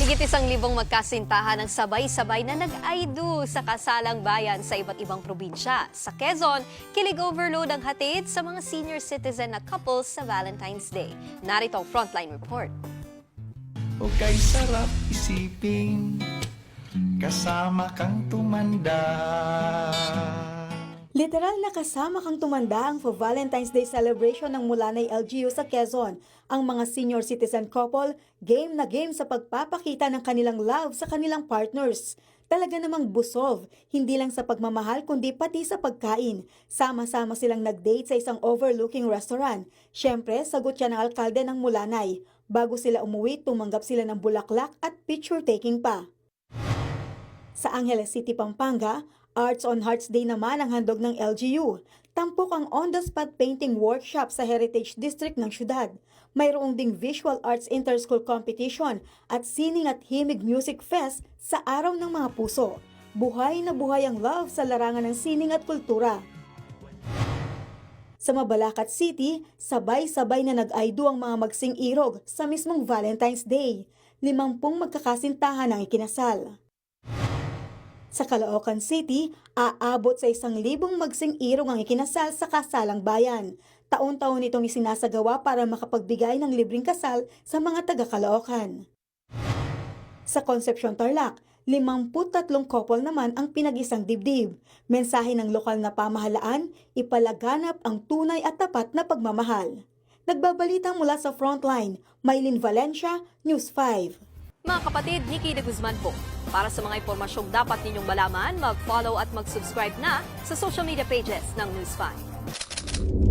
Higit 1,000 magkasintahan ang sabay-sabay na nag-I-do sa kasalang bayan sa iba't ibang probinsya. Sa Quezon, kilig overload ang hatid sa mga senior citizen na couples sa Valentine's Day. Narito ang Frontline Report. O kay sarap isipin, kasama kang tumanda. Literal na kasama kang tumanda ang for Valentine's Day celebration ng Mulanay LGU sa Quezon. Ang mga senior citizen couple, game na game sa pagpapakita ng kanilang love sa kanilang partners. Talaga namang busog, hindi lang sa pagmamahal kundi pati sa pagkain. Sama-sama silang nag-date sa isang overlooking restaurant. Siyempre, sagot siya ng alkalde ng Mulanay. Bago sila umuwi, tumanggap sila ng bulaklak at picture-taking pa. Sa Angeles City, Pampanga, Arts on Hearts Day naman ang handog ng LGU. Tampok ang on-the-spot painting workshop sa Heritage District ng syudad. Mayroong ding Visual Arts Inter-School Competition at Sining at Himig Music Fest sa Araw ng Mga Puso. Buhay na buhay ang love sa larangan ng sining at kultura. Sa Mabalacat City, sabay-sabay na nag-I-do ang mga magsing irog sa mismong Valentine's Day. 50 magkakasintahan ang ikinasal. Sa Caloocan City, aabot sa 1,000 magsing irong ang ikinasal sa kasalang bayan. Taon-taon itong isinasagawa para makapagbigay ng libreng kasal sa mga taga-Caloocan. Sa Concepcion Tarlac, 53 couple naman ang pinag-isang dibdib. Mensahe ng lokal na pamahalaan, ipalaganap ang tunay at tapat na pagmamahal. Nagbabalita mula sa Frontline, Maylin Valencia, News 5. Mga kapatid, Nikki de Guzman po. Para sa mga impormasyong dapat ninyong malaman, mag-follow at mag-subscribe na sa social media pages ng News 5.